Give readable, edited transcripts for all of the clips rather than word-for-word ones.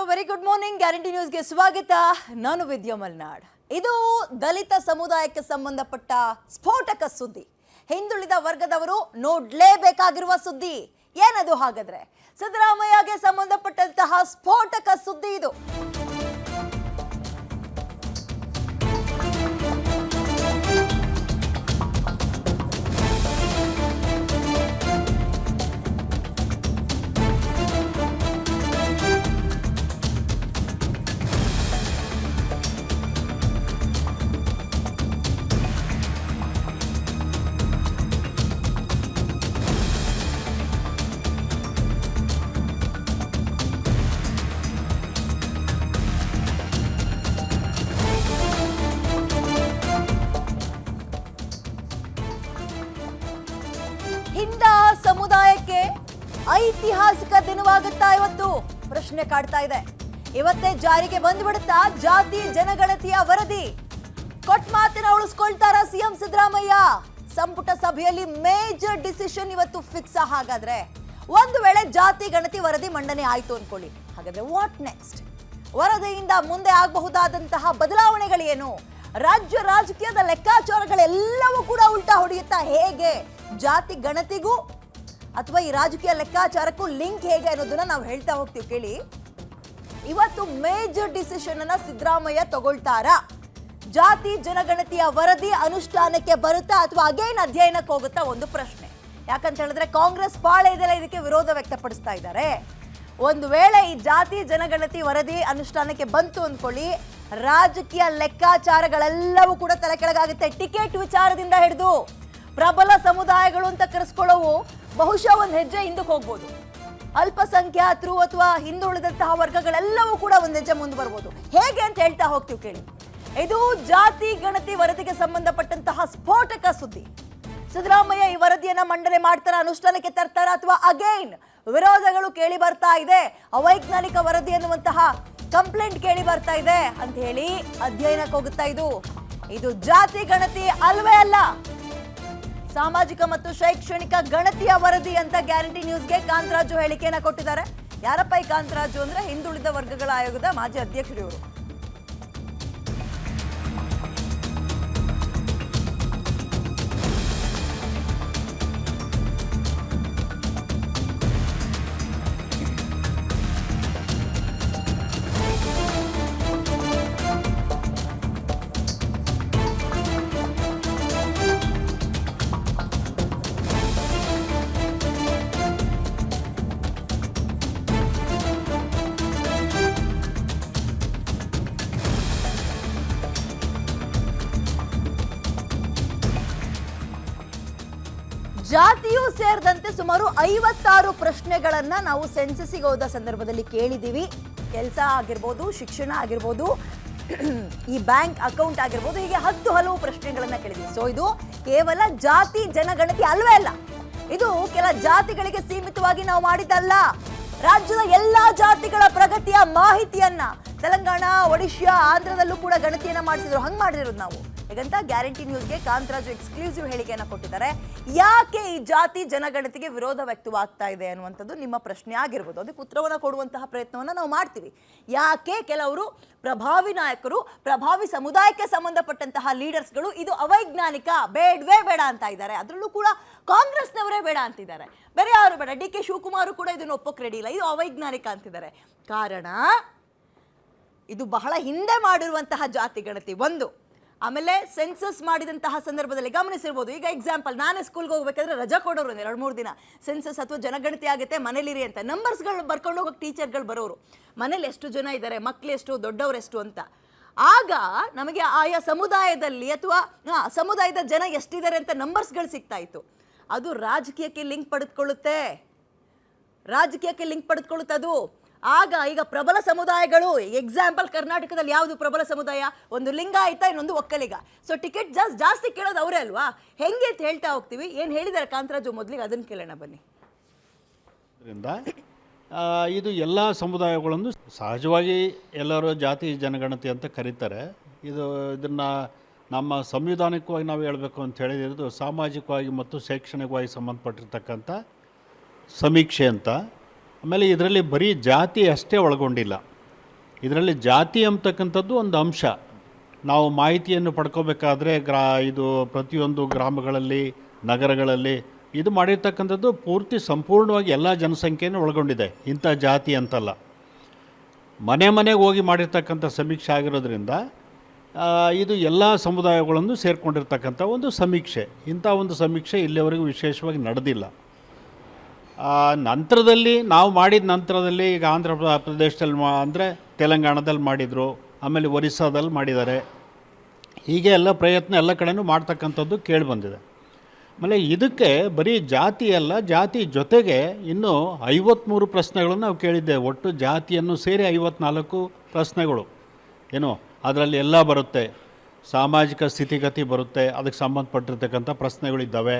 Very good morning. Guarantee ನ್ಯೂಸ್ಗೆ ಸ್ವಾಗತ. ನಾನು ವಿದ್ಯಾ ಮಲ್ನಾಡ್. ಇದು ದಲಿತ ಸಮುದಾಯಕ್ಕೆ ಸಂಬಂಧಪಟ್ಟ ಸ್ಫೋಟಕ ಸುದ್ದಿ. ಹಿಂದುಳಿದ ವರ್ಗದವರು ನೋಡ್ಲೇಬೇಕಾಗಿರುವ ಸುದ್ದಿ. ಏನದು ಹಾಗಾದ್ರೆ? ಸಿದ್ದರಾಮಯ್ಯಗೆ ಸಂಬಂಧಪಟ್ಟಂತಹ ಸ್ಫೋಟಕ ಸುದ್ದಿ ಇದು. ಹಿಂದ ಸಮುದಾಯಕ್ಕೆ ಐತಿಹಾಸಿಕ ದಿನವಾಗುತ್ತಾ ಇವತ್ತು? ಪ್ರಶ್ನೆ ಕಾಡ್ತಾ ಇದೆ. ಇವತ್ತೇ ಜಾರಿಗೆ ಬಂದ್ಬಿಡುತ್ತಾ ಜಾತಿ ಜನಗಣತಿಯ ವರದಿ? ಕೊಟ್ಟ ಮಾತಿನ ಉಳಿಸ್ಕೊಳ್ತಾರ ಸಿಎಂ ಸಿದ್ದರಾಮಯ್ಯ? ಸಂಪುಟ ಸಭೆಯಲ್ಲಿ ಮೇಜರ್ ಡಿಸಿಷನ್ ಇವತ್ತು ಫಿಕ್ಸ್. ಹಾಗಾದ್ರೆ ಒಂದು ವೇಳೆ ಜಾತಿ ಗಣತಿ ವರದಿ ಮಂಡನೆ ಆಯ್ತು ಅನ್ಕೊಳ್ಳಿ, ಹಾಗಾದ್ರೆ ವಾಟ್ ನೆಕ್ಸ್ಟ್? ವರದಿಯಿಂದ ಮುಂದೆ ಆಗಬಹುದಾದಂತಹ ಬದಲಾವಣೆಗಳೇನು? ರಾಜ್ಯ ರಾಜಕೀಯದ ಲೆಕ್ಕಾಚಾರಗಳೆಲ್ಲವೂ ಕೂಡ ಉಲ್ಟಾ ಹೊಡೆಯುತ್ತಾ ಹೇಗೆ? ಜಾತಿ ಗಣತಿಗೂ ಅಥವಾ ಈ ರಾಜಕೀಯ ಲೆಕ್ಕಾಚಾರಕ್ಕೂ ಲಿಂಕ್ ಹೇಗೆ ಅನ್ನೋದನ್ನ ನಾವು ಹೇಳ್ತಾ ಹೋಗ್ತೀವಿ. ಕೇಳಿ, ಇವತ್ತು ಮೇಜರ್ ಡಿಸಿಷನ್ ಅನ್ನ ಸಿದ್ದರಾಮಯ್ಯ ತಗೊಳ್ತಾರಾ? ಜಾತಿ ಜನಗಣತಿಯ ವರದಿ ಅನುಷ್ಠಾನಕ್ಕೆ ಬರುತ್ತಾ ಅಥವಾ ಅಗೇನ್ ಅಧ್ಯಯನಕ್ಕೆ ಹೋಗುತ್ತಾ? ಒಂದು ಪ್ರಶ್ನೆ. ಯಾಕಂತ ಹೇಳಿದ್ರೆ ಕಾಂಗ್ರೆಸ್ ಪಾಳೆಯದೆಲ್ಲ ಇದಕ್ಕೆ ವಿರೋಧ ವ್ಯಕ್ತಪಡಿಸ್ತಾ ಇದ್ದಾರೆ. ಒಂದು ವೇಳೆ ಈ ಜಾತಿ ಜನಗಣತಿ ವರದಿ ಅನುಷ್ಠಾನಕ್ಕೆ ಬಂತು ಅಂದ್ಕೊಳ್ಳಿ, ರಾಜಕೀಯ ಲೆಕ್ಕಾಚಾರಗಳೆಲ್ಲವೂ ಕೂಡ ತಲೆ ಕೆಳಗಾಗುತ್ತೆ. ಟಿಕೆಟ್ ವಿಚಾರದಿಂದ ಹಿಡಿದು ಪ್ರಬಲ ಸಮುದಾಯಗಳು ಅಂತ ಕರೆಸ್ಕೊಳ್ಳೋವು ಬಹುಶಃ ಒಂದು ಹೆಜ್ಜೆ ಹಿಂದಕ್ಕೆ ಹೋಗ್ಬೋದು. ಅಲ್ಪಸಂಖ್ಯಾತರು ಅಥವಾ ಹಿಂದುಳಿದಂತಹ ವರ್ಗಗಳೆಲ್ಲವೂ ಕೂಡ ಒಂದು ಹೆಜ್ಜೆ ಮುಂದೆ ಬರ್ಬೋದು. ಹೇಗೆ ಅಂತ ಹೇಳ್ತಾ ಹೋಗ್ತೀವಿ. ಕೇಳಿ, ಇದು ಜಾತಿ ಗಣತಿ ವರದಿಗೆ ಸಂಬಂಧಪಟ್ಟಂತಹ ಸ್ಫೋಟಕ ಸುದ್ದಿ. ಸಿದ್ದರಾಮಯ್ಯ ಈ ವರದಿಯನ್ನ ಮಂಡನೆ ಮಾಡ್ತಾರ, ಅನುಷ್ಠಾನಕ್ಕೆ ತರ್ತಾರ ಅಥವಾ ಅಗೈನ್ ವಿರೋಧಗಳು ಕೇಳಿ ಬರ್ತಾ ಇದೆ? ಅವೈಜ್ಞಾನಿಕ ವರದಿ ಅನ್ನುವಂತಹ ಕಂಪ್ಲೇಂಟ್ ಕೇಳಿ ಬರ್ತಾ ಇದೆ ಅಂತ ಹೇಳಿ ಅಧ್ಯಯನಕ್ಕೆ ಹೋಗುತ್ತಾ. ಇದು ಜಾತಿ ಗಣತಿ ಅಲ್ವೇ ಅಲ್ಲ, ಸಾಮಾಜಿಕ ಮತ್ತು ಶೈಕ್ಷಣಿಕ ಗಣತಿಯ ವರದಿ ಅಂತ ಗ್ಯಾರಂಟಿ ನ್ಯೂಸ್ಗೆ ಕಾಂತರಾಜು ಹೇಳಿಕೆಯನ್ನ ಕೊಟ್ಟಿದ್ದಾರೆ. ಯಾರಪ್ಪ ಈ ಕಾಂತರಾಜು ಅಂದ್ರೆ ಹಿಂದುಳಿದ ವರ್ಗಗಳ ಆಯೋಗದ ಮಾಜಿ ಅಧ್ಯಕ್ಷರು ಇವರು. ಜಾತಿಯೂ ಸೇರಿದಂತೆ ಸುಮಾರು 56 ಪ್ರಶ್ನೆಗಳನ್ನ ನಾವು ಸೆನ್ಸಸ್ಸಿಗೆ ಹೋದ ಸಂದರ್ಭದಲ್ಲಿ ಕೇಳಿದೀವಿ. ಕೆಲಸ ಆಗಿರ್ಬೋದು, ಶಿಕ್ಷಣ ಆಗಿರ್ಬೋದು, ಈ ಬ್ಯಾಂಕ್ ಅಕೌಂಟ್ ಆಗಿರ್ಬೋದು, ಹೀಗೆ 10 ಹಲವು ಪ್ರಶ್ನೆಗಳನ್ನ ಕೇಳಿದ್ವಿ. ಸೊ ಇದು ಕೇವಲ ಜಾತಿ ಜನಗಣತಿ ಅಲ್ವೇ ಅಲ್ಲ, ಇದು ಕೆಲ ಜಾತಿಗಳಿಗೆ ಸೀಮಿತವಾಗಿ ನಾವು ಮಾಡಿದ್ದಲ್ಲ. ರಾಜ್ಯದ ಎಲ್ಲಾ ಜಾತಿಗಳ ಪ್ರಗತಿಯ ಮಾಹಿತಿಯನ್ನ ತೆಲಂಗಾಣ, ಒಡಿಶಾ, ಆಂಧ್ರದಲ್ಲೂ ಕೂಡ ಗಣತಿಯನ್ನ ಮಾಡಿಸಿದ್ರು. ಹಂಗ್ ಮಾಡಿರೋದು ನಾವು. ಹೀಗಂತ ಗ್ಯಾರಂಟಿ ನ್ಯೂಸ್ಗೆ ಕಾಂತರಾಜು ಎಕ್ಸ್ಕ್ಲೂಸಿವ್ ಹೇಳಿಕೆಯನ್ನ ಕೊಟ್ಟಿದ್ದಾರೆ. ಯಾಕೆ ಈ ಜಾತಿ ಜನಗಣತಿಗೆ ವಿರೋಧ ವ್ಯಕ್ತವಾಗ್ತಾ ಇದೆ ಅನ್ನುವಂಥದ್ದು ನಿಮ್ಮ ಪ್ರಶ್ನೆ ಆಗಿರ್ಬೋದು. ಅದಕ್ಕೆ ಉತ್ತರವನ್ನು ಕೊಡುವಂತಹ ಪ್ರಯತ್ನವನ್ನ ನಾವು ಮಾಡ್ತೀವಿ. ಯಾಕೆ ಕೆಲವರು ಪ್ರಭಾವಿ ನಾಯಕರು, ಪ್ರಭಾವಿ ಸಮುದಾಯಕ್ಕೆ ಸಂಬಂಧಪಟ್ಟಂತಹ ಲೀಡರ್ಸ್ಗಳು ಇದು ಅವೈಜ್ಞಾನಿಕ, ಬೇಡವೇ ಬೇಡ ಅಂತ ಇದ್ದಾರೆ? ಅದರಲ್ಲೂ ಕೂಡ ಕಾಂಗ್ರೆಸ್ನವರೇ ಬೇಡ ಅಂತಿದ್ದಾರೆ, ಬೇರೆ ಯಾರು ಬೇಡ. ಡಿ ಕೆ ಶಿವಕುಮಾರ್ ಕೂಡ ಇದನ್ನು ಒಪ್ಪೋಕ್ ರೆಡಿ ಇಲ್ಲ, ಇದು ಅವೈಜ್ಞಾನಿಕ ಅಂತಿದ್ದಾರೆ. ಕಾರಣ ಇದು ಬಹಳ ಹಿಂದೆ ಮಾಡಿರುವಂತಹ ಜಾತಿ ಗಣತಿ ಒಂದು. ಆಮೇಲೆ ಸೆನ್ಸಸ್ ಮಾಡಿದಂತಹ ಸಂದರ್ಭದಲ್ಲಿ ಗಮನಿಸಿರ್ಬೋದು. ಈಗ ಎಕ್ಸಾಂಪಲ್, ನಾನೇ ಸ್ಕೂಲ್ಗೆ ಹೋಗ್ಬೇಕಾದ್ರೆ ರಜಾ ಕೊಡೋರು 2-3 ದಿನ. ಸೆನ್ಸಸ್ ಅಥವಾ ಜನಗಣತಿ ಆಗುತ್ತೆ, ಮನೇಲಿರಿ ಅಂತ ನಂಬರ್ಸ್ಗಳು ಬರ್ಕೊಂಡು ಹೋಗೋಕೆ ಟೀಚರ್ಗಳು ಬರೋರು. ಮನೇಲಿ ಎಷ್ಟು ಜನ ಇದ್ದಾರೆ, ಮಕ್ಳು ಎಷ್ಟು, ದೊಡ್ಡವರು ಎಷ್ಟು ಅಂತ. ಆಗ ನಮಗೆ ಆಯಾ ಸಮುದಾಯದಲ್ಲಿ ಅಥವಾ ಸಮುದಾಯದ ಜನ ಎಷ್ಟಿದ್ದಾರೆ ಅಂತ ನಂಬರ್ಸ್ಗಳು ಸಿಗ್ತಾ ಇತ್ತು. ಅದು ರಾಜಕೀಯಕ್ಕೆ ಲಿಂಕ್ ಪಡೆದುಕೊಳ್ಳುತ್ತೆ, ಅದು. ಆಗ ಈಗ ಪ್ರಬಲ ಸಮುದಾಯಗಳು, ಎಕ್ಸಾಂಪಲ್ ಕರ್ನಾಟಕದಲ್ಲಿ ಯಾವುದು ಪ್ರಬಲ ಸಮುದಾಯ? ಒಂದು ಲಿಂಗಾಯತ, ಇನ್ನೊಂದು ಒಕ್ಕಲಿಗ. ಸೊ ಟಿಕೆಟ್ ಜಾಸ್ತಿ ಕೇಳೋದು ಅವರೇ ಅಲ್ವಾ? ಹೆಂಗೆ ಅಂತ ಹೇಳ್ತಾ ಹೋಗ್ತೀವಿ. ಏನು ಹೇಳಿದ್ದಾರೆ ಕಾಂತರಾಜು ಮೊದಲಿಗೆ ಅದನ್ನು ಕೇಳೋಣ ಬನ್ನಿ. ಇದು ಎಲ್ಲ ಸಮುದಾಯಗಳನ್ನು ಸಹಜವಾಗಿ ಎಲ್ಲರೂ ಜಾತಿ ಜನಗಣತಿ ಅಂತ ಕರೀತಾರೆ. ಇದನ್ನು ನಮ್ಮ ಸಂವಿಧಾನಿಕವಾಗಿ ನಾವು ಹೇಳಬೇಕು ಅಂತ ಹೇಳಿದ್ದು ಸಾಮಾಜಿಕವಾಗಿ ಮತ್ತು ಶೈಕ್ಷಣಿಕವಾಗಿ ಸಂಬಂಧಪಟ್ಟಿರ್ತಕ್ಕಂಥ ಸಮೀಕ್ಷೆ ಅಂತ. ಆಮೇಲೆ ಇದರಲ್ಲಿ ಬರೀ ಜಾತಿ ಅಷ್ಟೇ ಒಳಗೊಂಡಿಲ್ಲ, ಇದರಲ್ಲಿ ಜಾತಿ ಅಂತಕ್ಕಂಥದ್ದು ಒಂದು ಅಂಶ. ನಾವು ಮಾಹಿತಿಯನ್ನು ಪಡ್ಕೋಬೇಕಾದ್ರೆ ಇದು ಪ್ರತಿಯೊಂದು ಗ್ರಾಮಗಳಲ್ಲಿ, ನಗರಗಳಲ್ಲಿ ಇದು ಮಾಡಿರ್ತಕ್ಕಂಥದ್ದು ಪೂರ್ತಿ ಸಂಪೂರ್ಣವಾಗಿ ಎಲ್ಲ ಜನಸಂಖ್ಯೆಯನ್ನು ಒಳಗೊಂಡಿದೆ. ಇಂಥ ಜಾತಿ ಅಂತಲ್ಲ, ಮನೆ ಮನೆಗೆ ಹೋಗಿ ಮಾಡಿರ್ತಕ್ಕಂಥ ಸಮೀಕ್ಷೆ ಆಗಿರೋದ್ರಿಂದ ಇದು ಎಲ್ಲ ಸಮುದಾಯಗಳನ್ನು ಸೇರಿಕೊಂಡಿರ್ತಕ್ಕಂಥ ಒಂದು ಸಮೀಕ್ಷೆ. ಇಂಥ ಒಂದು ಸಮೀಕ್ಷೆ ಇಲ್ಲಿವರೆಗೂ ವಿಶೇಷವಾಗಿ ನಡೆದಿಲ್ಲ. ನಂತರದಲ್ಲಿ ನಾವು ಮಾಡಿದ ನಂತರದಲ್ಲಿ ಈಗ ಆಂಧ್ರ ಪ್ರದೇಶದಲ್ಲಿ ಅಂದರೆ ತೆಲಂಗಾಣದಲ್ಲಿ ಮಾಡಿದರು, ಆಮೇಲೆ ಒರಿಸ್ಸಾದಲ್ಲಿ ಮಾಡಿದ್ದಾರೆ. ಹೀಗೆ ಎಲ್ಲ ಪ್ರಯತ್ನ ಎಲ್ಲ ಕಡೆಯೂ ಮಾಡ್ತಕ್ಕಂಥದ್ದು ಕೇಳಿಬಂದಿದೆ. ಆಮೇಲೆ ಇದಕ್ಕೆ ಬರೀ ಜಾತಿ ಅಲ್ಲ, ಜಾತಿ ಜೊತೆಗೆ ಇನ್ನೂ 53 ಪ್ರಶ್ನೆಗಳನ್ನು ನಾವು ಕೇಳಿದ್ದೇವೆ. ಒಟ್ಟು ಜಾತಿಯನ್ನು ಸೇರಿ 54 ಪ್ರಶ್ನೆಗಳು. ಏನು ಅದರಲ್ಲಿ ಎಲ್ಲ ಬರುತ್ತೆ. ಸಾಮಾಜಿಕ ಸ್ಥಿತಿಗತಿ ಬರುತ್ತೆ, ಅದಕ್ಕೆ ಸಂಬಂಧಪಟ್ಟಿರ್ತಕ್ಕಂಥ ಪ್ರಶ್ನೆಗಳಿದ್ದಾವೆ.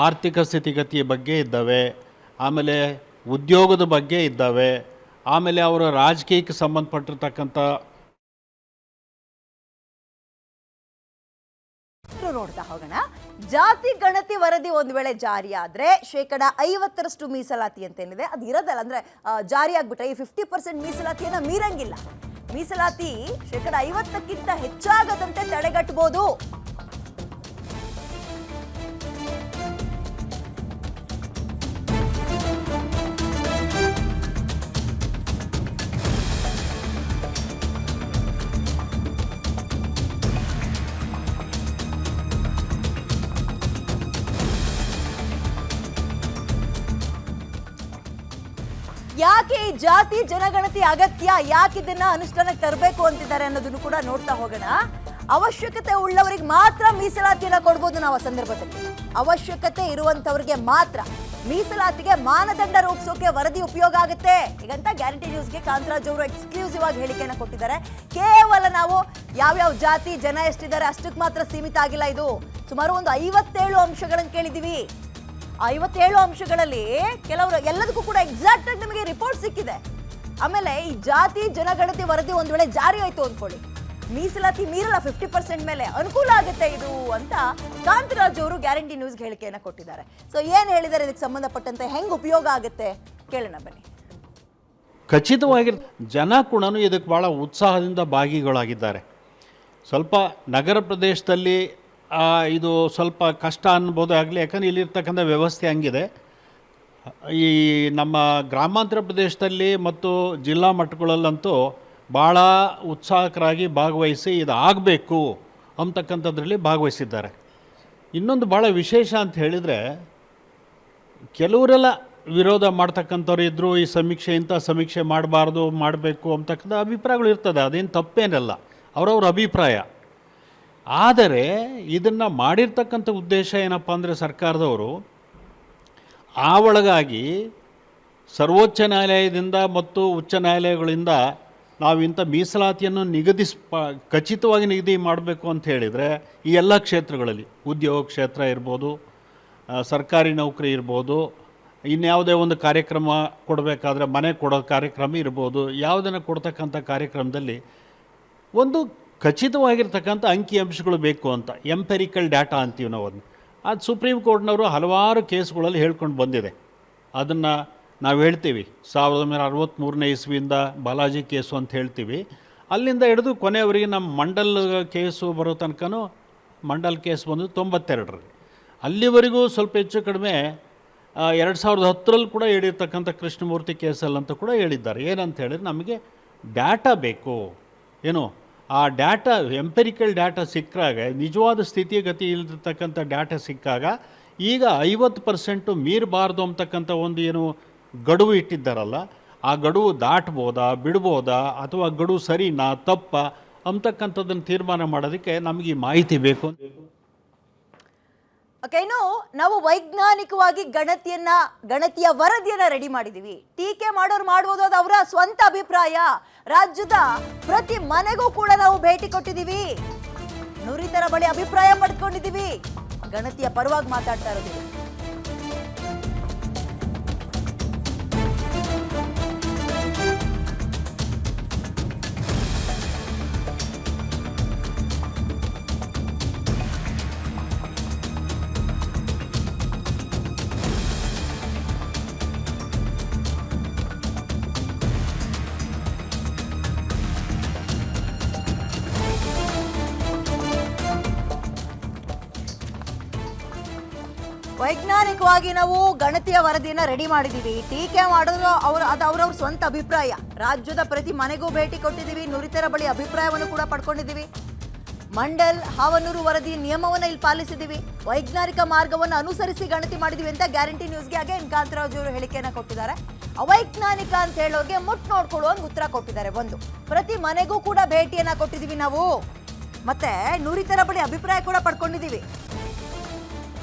ಆರ್ಥಿಕ ಸ್ಥಿತಿಗತಿಯ ಬಗ್ಗೆ ಇದ್ದಾವೆ, ಆಮೇಲೆ ಉದ್ಯೋಗದ ಬಗ್ಗೆ ಇದ್ದಾವೆ, ಆಮೇಲೆ ಅವರ ರಾಜಕೀಯಕ್ಕೆ ಸಂಬಂಧಪಟ್ಟಿರ್ತಕ್ಕಂಥ ನೋಡ್ತಾ ಹೋಗೋಣ. ಜಾತಿ ಗಣತಿ ವರದಿ ಒಂದು ವೇಳೆ ಜಾರಿ ಆದ್ರೆ 50% ಮೀಸಲಾತಿ ಅಂತ ಏನಿದೆ ಅದು ಇರೋದಲ್ಲ. ಅಂದ್ರೆ ಜಾರಿ ಆಗ್ಬಿಟ್ರೆ ಈ 50% ಮೀಸಲಾತಿಯನ್ನ ಮೀರಂಗಿಲ್ಲ. ಮೀಸಲಾತಿ 50%ಕ್ಕಿಂತ ಹೆಚ್ಚಾಗದಂತೆ ತಡೆಗಟ್ಟಬಹುದು. ಯಾಕೆ ಈ ಜಾತಿ ಜನಗಣತಿ ಅಗತ್ಯ, ಯಾಕೆ ಇದನ್ನ ಅನುಷ್ಠಾನಕ್ಕೆ ತರಬೇಕು ಅಂತಿದ್ದಾರೆ ಅನ್ನೋದನ್ನು ಕೂಡ ನೋಡ್ತಾ ಹೋಗೋಣ. ಅವಶ್ಯಕತೆ ಉಳ್ಳವರಿಗೆ ಮಾತ್ರ ಮೀಸಲಾತಿಯನ್ನ ಕೊಡ್ಬೋದು ನಾವು. ಆ ಸಂದರ್ಭದಲ್ಲಿ ಅವಶ್ಯಕತೆ ಇರುವಂತವ್ರಿಗೆ ಮಾತ್ರ ಮೀಸಲಾತಿಗೆ ಮಾನದಂಡ ರೂಪಿಸೋಕೆ ವರದಿ ಉಪಯೋಗ ಆಗುತ್ತೆ ಈಗಂತ ಗ್ಯಾರಂಟಿ ನ್ಯೂಸ್ಗೆ ಕಾಂತರಾಜ್ ಅವರು ಎಕ್ಸ್ಕ್ಲೂಸಿವ್ ಆಗಿ ಹೇಳಿಕೆಯನ್ನು ಕೊಟ್ಟಿದ್ದಾರೆ. ಕೇವಲ ನಾವು ಯಾವ್ಯಾವ ಜಾತಿ ಜನ ಎಷ್ಟಿದ್ದಾರೆ ಅಷ್ಟಕ್ಕೆ ಮಾತ್ರ ಸೀಮಿತ ಆಗಿಲ್ಲ. ಇದು ಸುಮಾರು ಒಂದು 57 ಅಂಶಗಳನ್ನು ಕೇಳಿದೀವಿ. 57 ಅಂಶಗಳಲ್ಲಿ ಕೆಲವರು ಎಲ್ಲದಕ್ಕೂ ಕೂಡ ಎಕ್ಸಾಕ್ಟ್ ಆಗಿ ನಿಮಗೆ ರಿಪೋರ್ಟ್ ಸಿಕ್ಕಿದೆ. ಆಮೇಲೆ ಈ ಜಾತಿ ಜನಗಣತಿ ವರದಿ ಒಂದ್ ವೇಳೆ ಜಾರಿ ಆಯ್ತು ಅಂದ್ಕೊಳ್ಳಿ, ಮೀಸಲಾತಿ ಮೀರಲ್ಲ 50% ಮೇಲೆ ಅನುಕೂಲ ಆಗುತ್ತೆ ಇದು ಅಂತ ಕಾಂತರಾಜ್ ಅವರು ಗ್ಯಾರಂಟಿ ನ್ಯೂಸ್ಗೆ ಹೇಳಿಕೆಯನ್ನು ಕೊಟ್ಟಿದ್ದಾರೆ. ಸೊ ಏನ್ ಹೇಳಿದ್ದಾರೆ ಇದಕ್ಕೆ ಸಂಬಂಧಪಟ್ಟಂತೆ, ಹೆಂಗ್ ಉಪಯೋಗ ಆಗುತ್ತೆ ಕೇಳೋಣ ಬನ್ನಿ. ಖಚಿತವಾಗಿ ಜನ ಕೂಡ ಇದಕ್ಕೆ ಭಾಳ ಉತ್ಸಾಹದಿಂದ ಭಾಗಿಗಳಾಗಿದ್ದಾರೆ. ಸ್ವಲ್ಪ ನಗರ ಪ್ರದೇಶದಲ್ಲಿ ಇದು ಸ್ವಲ್ಪ ಕಷ್ಟ ಅನ್ಬೋದು ಆಗಲಿ, ಯಾಕಂದರೆ ಇಲ್ಲಿರ್ತಕ್ಕಂಥ ವ್ಯವಸ್ಥೆ ಹಂಗಿದೆ. ಈ ನಮ್ಮ ಗ್ರಾಮಾಂತರ ಪ್ರದೇಶದಲ್ಲಿ ಮತ್ತು ಜಿಲ್ಲಾ ಮಟ್ಟಗಳಲ್ಲಂತೂ ಭಾಳ ಉತ್ಸಾಹಕರಾಗಿ ಭಾಗವಹಿಸಿ ಇದು ಆಗಬೇಕು ಅಂತಕ್ಕಂಥದ್ರಲ್ಲಿ ಭಾಗವಹಿಸಿದ್ದಾರೆ. ಇನ್ನೊಂದು ಭಾಳ ವಿಶೇಷ ಅಂತ ಹೇಳಿದರೆ, ಕೆಲವರೆಲ್ಲ ವಿರೋಧ ಮಾಡ್ತಕ್ಕಂಥವ್ರು ಇದ್ದರು. ಈ ಸಮೀಕ್ಷೆ ಇಂಥ ಸಮೀಕ್ಷೆ ಮಾಡಬಾರ್ದು, ಮಾಡಬೇಕು ಅಂತಕ್ಕಂಥ ಅಭಿಪ್ರಾಯಗಳು ಇರ್ತದೆ. ಅದೇನು ತಪ್ಪೇನಲ್ಲ, ಅವರವ್ರ ಅಭಿಪ್ರಾಯ. ಆದರೆ ಇದನ್ನು ಮಾಡಿರ್ತಕ್ಕಂಥ ಉದ್ದೇಶ ಏನಪ್ಪ ಅಂದರೆ, ಸರ್ಕಾರದವರು ಆ ಒಳಗಾಗಿ ಸರ್ವೋಚ್ಚ ನ್ಯಾಯಾಲಯದಿಂದ ಮತ್ತು ಉಚ್ಚ ನ್ಯಾಯಾಲಯಗಳಿಂದ ನಾವು ಇಂಥ ಮೀಸಲಾತಿಯನ್ನು ಖಚಿತವಾಗಿ ನಿಗದಿ ಮಾಡಬೇಕು ಅಂತ ಹೇಳಿದರೆ ಈ ಎಲ್ಲ ಕ್ಷೇತ್ರಗಳಲ್ಲಿ, ಉದ್ಯೋಗ ಕ್ಷೇತ್ರ ಇರ್ಬೋದು, ಸರ್ಕಾರಿ ನೌಕರಿ ಇರ್ಬೋದು, ಇನ್ಯಾವುದೇ ಒಂದು ಕಾರ್ಯಕ್ರಮ ಕೊಡಬೇಕಾದ್ರೆ ಮನೆ ಕೊಡೋ ಕಾರ್ಯಕ್ರಮ ಇರ್ಬೋದು, ಯಾವುದನ್ನು ಕೊಡ್ತಕ್ಕಂಥ ಕಾರ್ಯಕ್ರಮದಲ್ಲಿ ಒಂದು ಖಚಿತವಾಗಿರ್ತಕ್ಕಂಥ ಅಂಕಿಅಂಶಗಳು ಬೇಕು ಅಂತ, ಎಂಪೆರಿಕಲ್ ಡಾಟಾ ಅಂತೀವಿ ನಾವು. ಅದು ಸುಪ್ರೀಂ ಕೋರ್ಟ್ನವರು ಹಲವಾರು ಕೇಸ್ಗಳಲ್ಲಿ ಹೇಳ್ಕೊಂಡು ಬಂದಿದೆ. ಅದನ್ನು ನಾವು ಹೇಳ್ತೀವಿ 1963ನೇ ಇಸ್ವಿಯಿಂದ ಬಾಲಾಜಿ ಕೇಸು ಅಂತ ಹೇಳ್ತೀವಿ. ಅಲ್ಲಿಂದ ಹಿಡಿದು ಕೊನೆಯವರೆಗೆ ನಮ್ಮ ಮಂಡಲ್ ಕೇಸು ಬರೋ ತನಕನೂ, ಮಂಡಲ್ ಕೇಸ್ ಬಂದು 92ರಲ್ಲಿ, ಅಲ್ಲಿವರೆಗೂ ಸ್ವಲ್ಪ ಹೆಚ್ಚು ಕಡಿಮೆ 2010ರಲ್ಲಿ ಕೂಡ ಹೇಳಿರ್ತಕ್ಕಂಥ ಕೃಷ್ಣಮೂರ್ತಿ ಕೇಸಲ್ಲಂತ ಕೂಡ ಹೇಳಿದ್ದಾರೆ. ಏನಂತ ಹೇಳಿದ್ರೆ, ನಮಗೆ ಡಾಟಾ ಬೇಕು. ಏನು ಆ ಡಾಟಾ, ಎಂಪೆರಿಕಲ್ ಡಾಟಾ ಸಿಕ್ಕಾಗ, ನಿಜವಾದ ಸ್ಥಿತಿಗತಿ ಇಲ್ದಿರ್ತಕ್ಕಂಥ ಡಾಟಾ ಸಿಕ್ಕಾಗ ಈಗ 50% ಮೀರಬಾರ್ದು ಅಂತಕ್ಕಂಥ ಒಂದು ಏನು ಗಡುವು ಇಟ್ಟಿದ್ದಾರಲ್ಲ, ಆ ಗಡುವು ದಾಟ್ಬೋದಾ, ಬಿಡ್ಬೋದಾ, ಅಥವಾ ಗಡುವು ಸರಿನಾ ತಪ್ಪ ಅಂತಕ್ಕಂಥದ್ದನ್ನು ತೀರ್ಮಾನ ಮಾಡೋದಕ್ಕೆ ನಮಗೆ ಈ ಮಾಹಿತಿ ಬೇಕು. ಓಕೆ, ಇನ್ನು ನಾವು ವೈಜ್ಞಾನಿಕವಾಗಿ ಗಣತಿಯ ವರದಿಯನ್ನ ರೆಡಿ ಮಾಡಿದೀವಿ. ಟೀಕೆ ಮಾಡೋರು ಮಾಡ್ಬೋದು, ಅದು ಅವರ ಸ್ವಂತ ಅಭಿಪ್ರಾಯ. ರಾಜ್ಯದ ಪ್ರತಿ ಮನೆಗೂ ಕೂಡ ನಾವು ಭೇಟಿ ಕೊಟ್ಟಿದ್ದೀವಿ, ನುರಿತರ ಬಳಿ ಅಭಿಪ್ರಾಯ ಪಡ್ಕೊಂಡಿದ್ದೀವಿ. ಗಣತಿಯ ಪರವಾಗಿ ಮಾತಾಡ್ತಾ ಇರೋದು. ವೈಜ್ಞಾನಿಕವಾಗಿ ನಾವು ಗಣತಿಯ ವರದಿಯನ್ನ ರೆಡಿ ಮಾಡಿದೀವಿ. ಟೀಕೆ ಮಾಡೋದು ಅವ್ರವ್ರ ಸ್ವಂತ ಅಭಿಪ್ರಾಯ. ರಾಜ್ಯದ ಪ್ರತಿ ಮನೆಗೂ ಭೇಟಿ ಕೊಟ್ಟಿದ್ದೀವಿ, ನುರಿತರ ಬಳಿ ಅಭಿಪ್ರಾಯವನ್ನು ಕೂಡ ಪಡ್ಕೊಂಡಿದ್ದೀವಿ. ಮಂಡಲ್ ಹಾವನೂರು ವರದಿ ನಿಯಮವನ್ನ ಇಲ್ಲಿ ಪಾಲಿಸಿದ್ದೀವಿ, ವೈಜ್ಞಾನಿಕ ಮಾರ್ಗವನ್ನು ಅನುಸರಿಸಿ ಗಣತಿ ಮಾಡಿದೀವಿ ಅಂತ ಗ್ಯಾರಂಟಿ ನ್ಯೂಸ್ಗೆ ಅಗೇನ್ ಕಾಂತರಾಜ್ ಅವರು ಹೇಳಿಕೆಯನ್ನ ಕೊಟ್ಟಿದ್ದಾರೆ. ಅವೈಜ್ಞಾನಿಕ ಅಂತ ಹೇಳೋರಿಗೆ ಮುಟ್ ನೋಡ್ಕೊಳ್ಳುವಂಗೆ ಉತ್ತರ ಕೊಟ್ಟಿದ್ದಾರೆ. ಒಂದು, ಪ್ರತಿ ಮನೆಗೂ ಕೂಡ ಭೇಟಿಯನ್ನ ಕೊಟ್ಟಿದ್ದೀವಿ ನಾವು, ಮತ್ತೆ ನುರಿತರ ಬಳಿ ಅಭಿಪ್ರಾಯ ಕೂಡ ಪಡ್ಕೊಂಡಿದ್ದೀವಿ.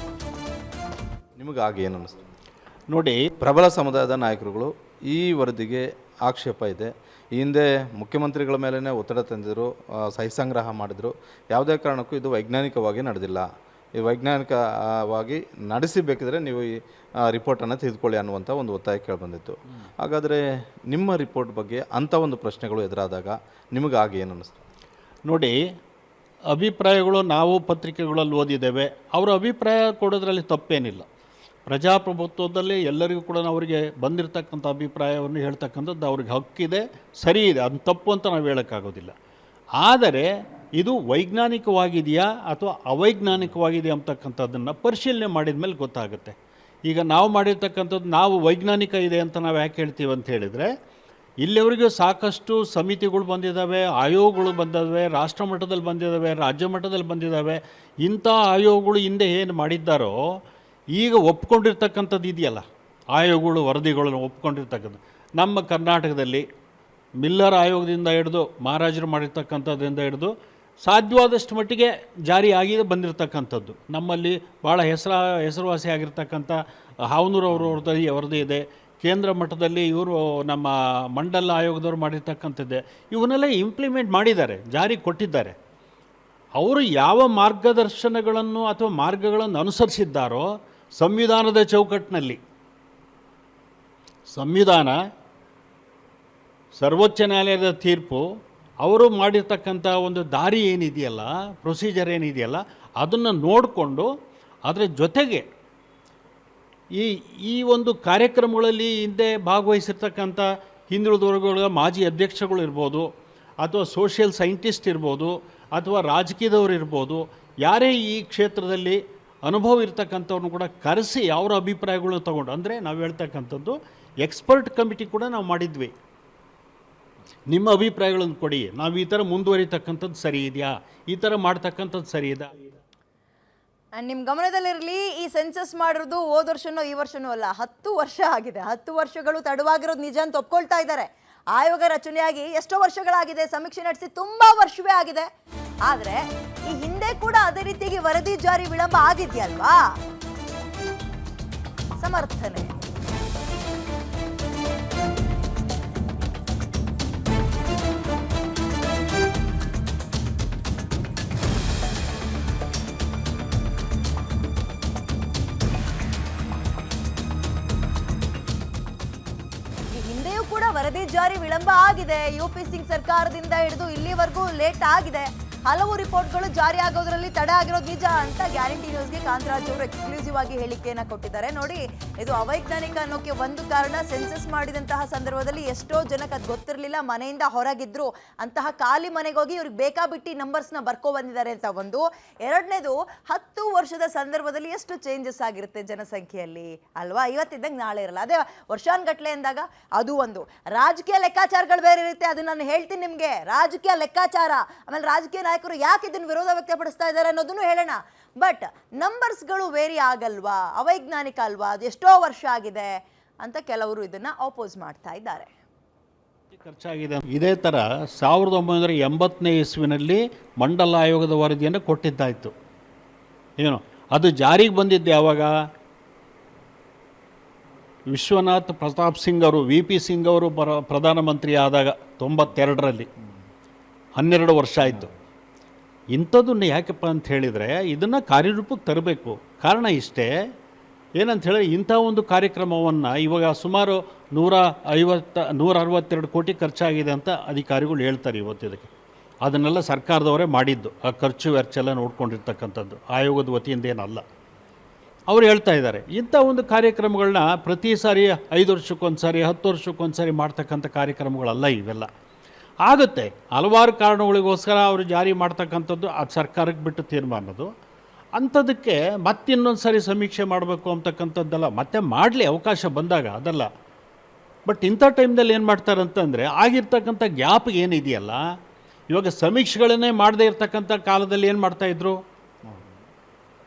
ನಿಮಗೆ ಆಗ ಏನು ಅನ್ನಿಸ್ತು? ನೋಡಿ, ಪ್ರಬಲ ಸಮುದಾಯದ ನಾಯಕರುಗಳು ಈ ವರದಿಗೆ ಆಕ್ಷೇಪ ಇದೆ. ಈ ಹಿಂದೆ ಮುಖ್ಯಮಂತ್ರಿಗಳ ಮೇಲೇ ಒತ್ತಡ ತಂದಿದ್ರು, ಸಹಿ ಸಂಗ್ರಹ ಮಾಡಿದ್ರು. ಯಾವುದೇ ಕಾರಣಕ್ಕೂ ಇದು ವೈಜ್ಞಾನಿಕವಾಗಿ ನಡೆದಿಲ್ಲ, ಇದು ವೈಜ್ಞಾನಿಕವಾಗಿ ನಡೆಸಬೇಕಿದ್ರೆ ನೀವು ಈ ರಿಪೋರ್ಟನ್ನು ತೆಗೆದುಕೊಳ್ಳಿ ಅನ್ನುವಂಥ ಒಂದು ಒತ್ತಾಯ ಕೇಳಿಬಂದಿತ್ತು. ಹಾಗಾದರೆ ನಿಮ್ಮ ರಿಪೋರ್ಟ್ ಬಗ್ಗೆ ಅಂಥ ಒಂದು ಪ್ರಶ್ನೆಗಳು ಎದುರಾದಾಗ ನಿಮಗೆ ಆಗ ಏನು ಅನ್ನಿಸ್ತು? ನೋಡಿ, ಅಭಿಪ್ರಾಯಗಳು ನಾವು ಪತ್ರಿಕೆಗಳಲ್ಲಿ ಓದಿದ್ದೇವೆ. ಅವರ ಅಭಿಪ್ರಾಯ ಕೊಡೋದ್ರಲ್ಲಿ ತಪ್ಪೇನಿಲ್ಲ. ಪ್ರಜಾಪ್ರಭುತ್ವದಲ್ಲಿ ಎಲ್ಲರಿಗೂ ಕೂಡ ಅವರಿಗೆ ಬಂದಿರತಕ್ಕಂಥ ಅಭಿಪ್ರಾಯವನ್ನು ಹೇಳ್ತಕ್ಕಂಥದ್ದು ಅವ್ರಿಗೆ ಹಕ್ಕಿದೆ, ಸರಿ ಇದೆ, ಅದು ತಪ್ಪು ಅಂತ ನಾವು ಹೇಳೋಕ್ಕಾಗೋದಿಲ್ಲ. ಆದರೆ ಇದು ವೈಜ್ಞಾನಿಕವಾಗಿದೆಯಾ ಅಥವಾ ಅವೈಜ್ಞಾನಿಕವಾಗಿದೆಯಾ ಅಂತಕ್ಕಂಥದ್ದನ್ನು ಪರಿಶೀಲನೆ ಮಾಡಿದ ಮೇಲೆ ಗೊತ್ತಾಗುತ್ತೆ. ಈಗ ನಾವು ಮಾಡಿರ್ತಕ್ಕಂಥದ್ದು ನಾವು ವೈಜ್ಞಾನಿಕ ಇದೆ ಅಂತ ನಾವು ಯಾಕೆ ಹೇಳ್ತೀವಿ ಅಂತ ಹೇಳಿದರೆ, ಇಲ್ಲಿವರೆಗೂ ಸಾಕಷ್ಟು ಸಮಿತಿಗಳು ಬಂದಿದ್ದಾವೆ, ಆಯೋಗಗಳು ಬಂದಿದ್ದಾವೆ, ರಾಷ್ಟ್ರ ಮಟ್ಟದಲ್ಲಿ ಬಂದಿದ್ದಾವೆ, ರಾಜ್ಯ ಮಟ್ಟದಲ್ಲಿ ಬಂದಿದ್ದಾವೆ. ಇಂಥ ಆಯೋಗಗಳು ಹಿಂದೆ ಏನು ಮಾಡಿದ್ದಾರೋ ಈಗ ಒಪ್ಕೊಂಡಿರ್ತಕ್ಕಂಥದ್ದು ಇದೆಯಲ್ಲ, ಆಯೋಗಗಳು ವರದಿಗಳನ್ನು ಒಪ್ಕೊಂಡಿರ್ತಕ್ಕಂಥದ್ದು. ನಮ್ಮ ಕರ್ನಾಟಕದಲ್ಲಿ ಮಿಲ್ಲರ್ ಆಯೋಗದಿಂದ ಹಿಡಿದು ಮಹಾರಾಜರು ಮಾಡಿರ್ತಕ್ಕಂಥದ್ರಿಂದ ಹಿಡಿದು ಸಾಧ್ಯವಾದಷ್ಟು ಮಟ್ಟಿಗೆ ಜಾರಿ ಆಗಿದೆ ಬಂದಿರತಕ್ಕಂಥದ್ದು. ನಮ್ಮಲ್ಲಿ ಭಾಳ ಹೆಸರುವಾಸಿ ಆಗಿರ್ತಕ್ಕಂಥ ಹಾವನೂರು ಅವರ ವರದಿ ಇದೆ. ಕೇಂದ್ರ ಮಟ್ಟದಲ್ಲಿ ಇವರು ನಮ್ಮ ಮಂಡಲ ಆಯೋಗದವರು ಮಾಡಿರ್ತಕ್ಕಂಥದ್ದೇ. ಇವನ್ನೆಲ್ಲ ಇಂಪ್ಲಿಮೆಂಟ್ ಮಾಡಿದ್ದಾರೆ, ಜಾರಿ ಕೊಟ್ಟಿದ್ದಾರೆ. ಅವರು ಯಾವ ಮಾರ್ಗದರ್ಶನಗಳನ್ನು ಅಥವಾ ಮಾರ್ಗಗಳನ್ನು ಅನುಸರಿಸಿದ್ದಾರೋ ಸಂವಿಧಾನದ ಚೌಕಟ್ಟಿನಲ್ಲಿ, ಸಂವಿಧಾನ, ಸರ್ವೋಚ್ಚ ನ್ಯಾಯಾಲಯದ ತೀರ್ಪು, ಅವರು ಮಾಡಿರ್ತಕ್ಕಂಥ ಒಂದು ದಾರಿ ಏನಿದೆಯಲ್ಲ, ಪ್ರೊಸೀಜರ್ ಏನಿದೆಯಲ್ಲ, ಅದನ್ನು ನೋಡಿಕೊಂಡು ಅದರ ಜೊತೆಗೆ ಈ ಒಂದು ಕಾರ್ಯಕ್ರಮಗಳಲ್ಲಿ ಹಿಂದೆ ಭಾಗವಹಿಸಿರ್ತಕ್ಕಂಥ ಹಿಂದುಳಿದ ವರ್ಗಗಳ ಮಾಜಿ ಅಧ್ಯಕ್ಷಗಳು ಇರ್ಬೋದು, ಅಥವಾ ಸೋಷಿಯಲ್ ಸೈಂಟಿಸ್ಟ್ ಇರ್ಬೋದು, ಅಥವಾ ರಾಜಕೀಯದವರು ಇರ್ಬೋದು, ಯಾರೇ ಈ ಕ್ಷೇತ್ರದಲ್ಲಿ ಅನುಭವ ಇರ್ತಕ್ಕಂಥವ್ರನ್ನ ಕೂಡ ಕರೆಸಿ ಅವರ ಅಭಿಪ್ರಾಯಗಳನ್ನು ತಗೊಂಡು, ಅಂದರೆ ನಾವು ಹೇಳ್ತಕ್ಕಂಥದ್ದು ಎಕ್ಸ್ಪರ್ಟ್ ಕಮಿಟಿ ಕೂಡ ನಾವು ಮಾಡಿದ್ವಿ. ನಿಮ್ಮ ಅಭಿಪ್ರಾಯಗಳನ್ನು ಕೊಡಿ, ನಾವು ಈ ಥರ ಮುಂದುವರಿತಕ್ಕಂಥದ್ದು ಸರಿ ಇದೆಯಾ, ಈ ಥರ ಮಾಡ್ತಕ್ಕಂಥದ್ದು ಸರಿ ಇದೆಯಾ. ನಿಮ್ಮ ಗಮನದಲ್ಲಿರಲಿ, ಈ ಸೆನ್ಸಸ್ ಮಾಡಿರೋದು ಹೋದ ವರ್ಷನೋ ಈ ವರ್ಷನೋ ಅಲ್ಲ, 10 ವರ್ಷ ಆಗಿದೆ. 10 ವರ್ಷಗಳು ತಡವಾಗಿರೋದು ನಿಜ ಅಂತ ಒಪ್ಕೊಳ್ತಾ ಇದ್ದಾರೆ. ಆಯೋಗ ರಚನೆಯಾಗಿ ಎಷ್ಟೋ ವರ್ಷಗಳಾಗಿದೆ, ಸಮೀಕ್ಷೆ ನಡೆಸಿ ತುಂಬಾ ವರ್ಷವೇ ಆಗಿದೆ. ಆದರೆ ಈ ಹಿಂದೆ ಕೂಡ ಅದೇ ರೀತಿಯಾಗಿ ವರದಿ ಜಾರಿ ವಿಳಂಬ ಆಗಿದೆಯಲ್ವಾ? ಸಮರ್ಥನೆ ಕೂಡ ವರದಿ ಜಾರಿ ವಿಳಂಬ ಆಗಿದೆ. ಯುಪಿ ಸಿಂಗ್ ಸರ್ಕಾರದಿಂದ ಹಿಡಿದು ಇಲ್ಲಿವರೆಗೂ ಲೇಟ್ ಆಗಿದೆ. ಹಲವು ರಿಪೋರ್ಟ್ಗಳು ಜಾರಿ ಆಗೋದ್ರಲ್ಲಿ ತಡ ಆಗಿರೋದು ನಿಜ ಅಂತ ಗ್ಯಾರಂಟಿ ನ್ಯೂಸ್ಗೆ ಕಾಂತರಾಜ್ ಅವರು ಎಕ್ಸ್ಕ್ಲೂಸಿವ್ ಆಗಿ ಹೇಳಿಕೆಯನ್ನ ಕೊಟ್ಟಿದ್ದಾರೆ. ನೋಡಿ, ಇದು ಅವೈಜ್ಞಾನಿಕ ಅನ್ನೋಕೆ ಒಂದು ಕಾರಣ, ಸೆನ್ಸಸ್ ಮಾಡಿದಂತಹ ಸಂದರ್ಭದಲ್ಲಿ ಎಷ್ಟೋ ಜನಕ್ಕೆ ಅದು ಗೊತ್ತಿರಲಿಲ್ಲ, ಮನೆಯಿಂದ ಹೊರಗಿದ್ರು, ಅಂತಹ ಖಾಲಿ ಮನೆಗೆ ಹೋಗಿ ಇವ್ರಿಗೆ ಬೇಕಾಬಿಟ್ಟಿ ನಂಬರ್ಸ್ನ ಬರ್ಕೊ ಬಂದಿದ್ದಾರೆ ಅಂತ ಒಂದು. ಎರಡನೇದು, 10 ವರ್ಷದ ಸಂದರ್ಭದಲ್ಲಿ ಎಷ್ಟು ಚೇಂಜಸ್ ಆಗಿರುತ್ತೆ ಜನಸಂಖ್ಯೆಯಲ್ಲಿ ಅಲ್ವಾ? ಇವತ್ತಿದ್ದಂಗೆ ನಾಳೆ ಇರಲ್ಲ, ಅದೇ ವರ್ಷಾನ್ಗಟ್ಲೆ ಅಂದಾಗ ಅದು ಒಂದು. ರಾಜಕೀಯ ಲೆಕ್ಕಾಚಾರಗಳು ಬೇರೆ ಇರುತ್ತೆ, ಅದು ನಾನು ಹೇಳ್ತೀನಿ ನಿಮಗೆ. ರಾಜಕೀಯ ಲೆಕ್ಕಾಚಾರ, ಆಮೇಲೆ ರಾಜಕೀಯ ನಾಯಕರು ಯಾಕೆ ಇದನ್ನು ವಿರೋಧ ವ್ಯಕ್ತಪಡಿಸ್ತಾ ಇದ್ದಾರೆ ಅನ್ನೋದನ್ನು ಹೇಳೋಣ. ಬಟ್ ನಂಬರ್ಸ್ಗಳು ವೇರಿ ಆಗಲ್ವಾ, ಅವೈಜ್ಞಾನಿಕ ಅಲ್ವಾ, ಅದು ಎಷ್ಟೋ ವರ್ಷ ಆಗಿದೆ ಅಂತ ಕೆಲವರು ಇದನ್ನ ಅಪೋಸ್ ಮಾಡ್ತಾ ಇದ್ದಾರೆ. ಖರ್ಚಾಗಿದೆ. ಇದೇ ಥರ 1980ನೇ ಇಸ್ವಿನಲ್ಲಿ ಮಂಡಲ ಆಯೋಗದ ವರದಿಯನ್ನು ಕೊಟ್ಟಿದ್ದಾಯಿತು. ಏನು ಅದು ಜಾರಿಗೆ ಬಂದಿದ್ದು ಯಾವಾಗ? ವಿಶ್ವನಾಥ್ ಪ್ರತಾಪ್ ಸಿಂಗ್ ಅವರು, VP ಸಿಂಗ್ ಅವರು ಪ್ರಧಾನಮಂತ್ರಿ ಆದಾಗ 92ರಲ್ಲಿ 12 ವರ್ಷ ಆಯಿತು. ಇಂಥದ್ದನ್ನು ಯಾಕಪ್ಪ ಅಂತ ಹೇಳಿದರೆ ಇದನ್ನು ಕಾರ್ಯರೂಪಕ್ಕೆ ತರಬೇಕು. ಕಾರಣ ಇಷ್ಟೇ, ಏನಂತ ಹೇಳಿದ್ರೆ ಇಂಥ ಒಂದು ಕಾರ್ಯಕ್ರಮವನ್ನು ಇವಾಗ ಸುಮಾರು 162 ಕೋಟಿ ಖರ್ಚಾಗಿದೆ ಅಂತ ಅಧಿಕಾರಿಗಳು ಹೇಳ್ತಾರೆ ಇವತ್ತಿದಕ್ಕೆ. ಅದನ್ನೆಲ್ಲ ಸರ್ಕಾರದವರೇ ಮಾಡಿದ್ದು, ಆ ಖರ್ಚು ವೆಚ್ಚ ಎಲ್ಲ ನೋಡ್ಕೊಂಡಿರ್ತಕ್ಕಂಥದ್ದು, ಆಯೋಗದ ವತಿಯಿಂದ ಏನಲ್ಲ. ಅವ್ರು ಹೇಳ್ತಾ ಇದ್ದಾರೆ ಇಂಥ ಒಂದು ಕಾರ್ಯಕ್ರಮಗಳನ್ನ ಪ್ರತಿ ಸಾರಿ 5 ವರ್ಷಕ್ಕೊಂದು ಸಾರಿ 10 ವರ್ಷಕ್ಕೊಂದು ಸಾರಿ ಮಾಡ್ತಕ್ಕಂಥ ಕಾರ್ಯಕ್ರಮಗಳಲ್ಲ ಇವೆಲ್ಲ. ಆಗುತ್ತೆ, ಹಲವಾರು ಕಾರಣಗಳಿಗೋಸ್ಕರ ಅವರು ಜಾರಿ ಮಾಡ್ತಕ್ಕಂಥದ್ದು, ಅದು ಸರ್ಕಾರಕ್ಕೆ ಬಿಟ್ಟು ತೀರ್ಮಾನದ್ದು. ಅಂಥದಕ್ಕೆ ಮತ್ತಿನ್ನೊಂದು ಸಾರಿ ಸಮೀಕ್ಷೆ ಮಾಡಬೇಕು ಅಂತಕ್ಕಂಥದ್ದಲ್ಲ, ಮತ್ತೆ ಮಾಡಲಿ ಅವಕಾಶ ಬಂದಾಗ, ಅದಲ್ಲ. ಬಟ್ ಇಂಥ ಟೈಮ್ದಲ್ಲಿ ಏನು ಮಾಡ್ತಾರೆ ಅಂತಂದರೆ, ಆಗಿರ್ತಕ್ಕಂಥ ಗ್ಯಾಪ್ ಏನಿದೆಯಲ್ಲ, ಇವಾಗ ಸಮೀಕ್ಷೆಗಳನ್ನೇ ಮಾಡದೇ ಇರ್ತಕ್ಕಂಥ ಕಾಲದಲ್ಲಿ ಏನು ಮಾಡ್ತಾಯಿದ್ರು,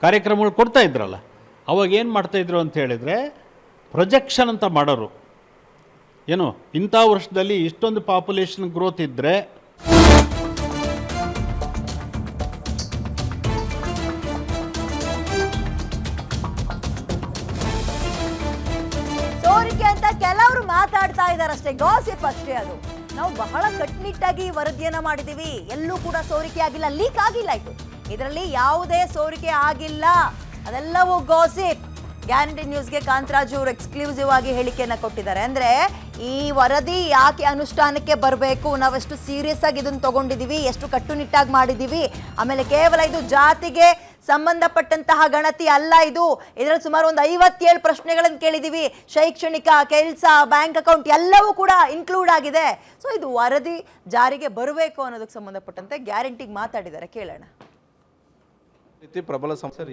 ಕಾರ್ಯಕ್ರಮಗಳು ಕೊಡ್ತಾ ಇದ್ರಲ್ಲ, ಅವಾಗ ಏನು ಮಾಡ್ತಾಯಿದ್ರು ಅಂತ ಹೇಳಿದರೆ ಪ್ರೊಜೆಕ್ಷನ್ ಅಂತ ಮಾಡೋರು. ಏನು, ಇಂಥ ವರ್ಷದಲ್ಲಿ ಇಷ್ಟೊಂದು ಪಾಪ್ಯುಲೇಷನ್ ಗ್ರೋತ್ ಇದ್ದರೆ ಸೋರಿಕೆ ಅಂತ ಕೆಲವರು ಮಾತಾಡ್ತಾ ಇದ್ದಾರೆ ಅಷ್ಟೇ, ಗಾಸಿಪ್ ಅಷ್ಟೇ ಅದು. ನಾವು ಬಹಳ ಕಟ್ಟುನಿಟ್ಟಾಗಿ ವರದಿಯನ್ನ ಮಾಡಿದೀವಿ, ಎಲ್ಲೂ ಕೂಡ ಸೋರಿಕೆ ಆಗಿಲ್ಲ, ಲೀಕ್ ಆಗಿಲ್ಲ. ಇದು ಇದರಲ್ಲಿ ಯಾವುದೇ ಸೋರಿಕೆ ಆಗಿಲ್ಲ, ಅದೆಲ್ಲವೂ ಗಾಸಿಪ್. ಗ್ಯಾರಂಟಿ ನ್ಯೂಸ್ಗೆ ಕಾಂತರಾಜು ಅವರು ಎಕ್ಸ್ಕ್ಲೂಸಿವ್ ಆಗಿ ಹೇಳಿಕೆಯನ್ನ ಕೊಟ್ಟಿದ್ದಾರೆ. ಅಂದ್ರೆ ಈ ವರದಿ ಯಾಕೆ ಅನುಷ್ಠಾನಕ್ಕೆ ಬರಬೇಕು, ನಾವೆಷ್ಟು ಸೀರಿಯಸ್ ಆಗಿ ಇದನ್ನು ತಗೊಂಡಿದ್ದೀವಿ, ಎಷ್ಟು ಕಟ್ಟುನಿಟ್ಟಾಗಿ ಮಾಡಿದ್ದೀವಿ, ಆಮೇಲೆ ಕೇವಲ ಇದು ಜಾತಿಗೆ ಸಂಬಂಧಪಟ್ಟಂತಹ ಗಣತಿ ಅಲ್ಲ, ಇದರಲ್ಲಿ ಸುಮಾರು ಒಂದು 57 ಪ್ರಶ್ನೆಗಳನ್ನು ಕೇಳಿದ್ದೀವಿ, ಶೈಕ್ಷಣಿಕ, ಕೆಲಸ, ಬ್ಯಾಂಕ್ ಅಕೌಂಟ್ ಎಲ್ಲವೂ ಕೂಡ ಇನ್ಕ್ಲೂಡ್ ಆಗಿದೆ. ಸೊ ಇದು ವರದಿ ಜಾರಿಗೆ ಬರಬೇಕು ಅನ್ನೋದಕ್ಕೆ ಸಂಬಂಧಪಟ್ಟಂತೆ ಗ್ಯಾರಂಟಿಗೆ ಮಾತಾಡಿದ್ದಾರೆ, ಕೇಳೋಣ. ರೀತಿ ಪ್ರಬಲ ಸಂಸ್ಥೆ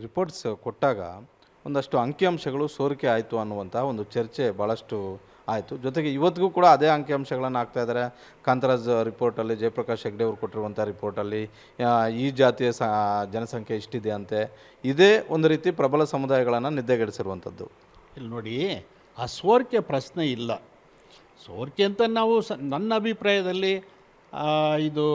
ರಿಪೋರ್ಟ್ಸ್ ಕೊಟ್ಟಾಗ ಒಂದಷ್ಟು ಅಂಕಿಅಂಶಗಳು ಸೋರಿಕೆ ಆಯಿತು ಅನ್ನುವಂಥ ಒಂದು ಚರ್ಚೆ ಭಾಳಷ್ಟು ಆಯಿತು. ಜೊತೆಗೆ ಇವತ್ತಿಗೂ ಕೂಡ ಅದೇ ಅಂಕಿಅಂಶಗಳನ್ನು ಹಾಕ್ತಾ ಇದ್ದಾರೆ. ಕಾಂತರಾಜ್ ರಿಪೋರ್ಟಲ್ಲಿ, ಜಯಪ್ರಕಾಶ್ ಹೆಗ್ಡೆ ಅವರು ಕೊಟ್ಟಿರುವಂಥ ರಿಪೋರ್ಟಲ್ಲಿ ಈ ಜಾತಿಯ ಜನಸಂಖ್ಯೆ ಇಷ್ಟಿದೆ ಅಂತೆ. ಇದೇ ಒಂದು ರೀತಿ ಪ್ರಬಲ ಸಮುದಾಯಗಳನ್ನು ನಿದ್ದೆಗೆಡಿಸಿರುವಂಥದ್ದು. ಇಲ್ಲಿ ನೋಡಿ, ಆ ಸೋರಿಕೆ ಪ್ರಶ್ನೆ ಇಲ್ಲ. ಸೋರಿಕೆ ಅಂತ ನಾವು ನನ್ನ ಅಭಿಪ್ರಾಯದಲ್ಲಿ ಇದು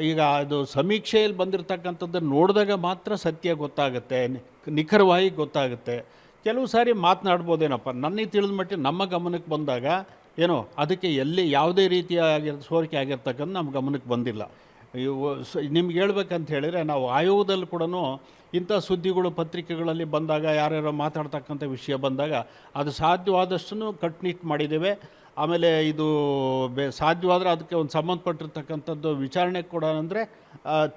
ಈಗ ಅದು ಸಮೀಕ್ಷೆಯಲ್ಲಿ ಬಂದಿರತಕ್ಕಂಥದ್ದನ್ನು ನೋಡಿದಾಗ ಮಾತ್ರ ಸತ್ಯ ಗೊತ್ತಾಗುತ್ತೆ, ನಿಖರವಾಗಿ ಗೊತ್ತಾಗುತ್ತೆ. ಕೆಲವು ಸಾರಿ ಮಾತನಾಡ್ಬೋದೇನಪ್ಪ, ನನಗೆ ತಿಳಿದ ಮಟ್ಟಿಗೆ ನಮ್ಮ ಗಮನಕ್ಕೆ ಬಂದಾಗ ಏನೋ ಅದಕ್ಕೆ ಎಲ್ಲಿ ಯಾವುದೇ ರೀತಿಯ ಸೋರಿಕೆ ಆಗಿರ್ತಕ್ಕಂಥ ನಮ್ಮ ಗಮನಕ್ಕೆ ಬಂದಿಲ್ಲ. ನಿಮ್ಗೆ ಹೇಳ್ಬೇಕಂತ ಹೇಳಿದರೆ, ನಾವು ಆಯೋಗದಲ್ಲಿ ಕೂಡ ಇಂಥ ಸುದ್ದಿಗಳು ಪತ್ರಿಕೆಗಳಲ್ಲಿ ಬಂದಾಗ, ಯಾರ್ಯಾರೋ ಮಾತಾಡ್ತಕ್ಕಂಥ ವಿಷಯ ಬಂದಾಗ ಅದು ಸಾಧ್ಯವಾದಷ್ಟು ಕಟ್ನಿಟ್ಟು ಮಾಡಿದ್ದೇವೆ. ಆಮೇಲೆ ಇದು ಸಾಧ್ಯವಾದರೆ ಅದಕ್ಕೆ ಒಂದು ಸಂಬಂಧಪಟ್ಟಿರ್ತಕ್ಕಂಥದ್ದು ವಿಚಾರಣೆ ಕೂಡ ಅಂದರೆ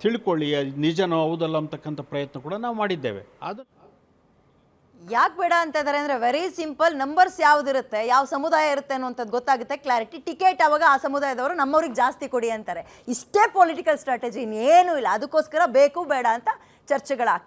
ತಿಳ್ಕೊಳ್ಳಿ ನಿಜನೋ ಹೌದಲ್ಲ ಅಂತಕ್ಕಂಥ ಪ್ರಯತ್ನ ಕೂಡ ನಾವು ಮಾಡಿದ್ದೇವೆ. ಅದು ಯಾಕೆ ಬೇಡ ಅಂತ ಇದ್ದಾರೆ ಅಂದರೆ, ವೆರಿ ಸಿಂಪಲ್, ನಂಬರ್ಸ್ ಯಾವುದಿರುತ್ತೆ, ಯಾವ ಸಮುದಾಯ ಇರುತ್ತೆ ಅನ್ನುವಂಥದ್ದು ಗೊತ್ತಾಗುತ್ತೆ, ಕ್ಲಾರಿಟಿ. ಟಿಕೆಟ್ ಅವಾಗ ಆ ಸಮುದಾಯದವರು ನಮ್ಮವ್ರಿಗೆ ಜಾಸ್ತಿ ಕೊಡಿ ಅಂತಾರೆ. ಇಷ್ಟೇ ಪೊಲಿಟಿಕಲ್ ಸ್ಟ್ರಾಟಜಿ, ಇನ್ನೇನೂ ಇಲ್ಲ. ಅದಕ್ಕೋಸ್ಕರ ಬೇಕು ಬೇಡ ಅಂತ ಚರ್ಚೆಗಳಾಗ್ತವೆ.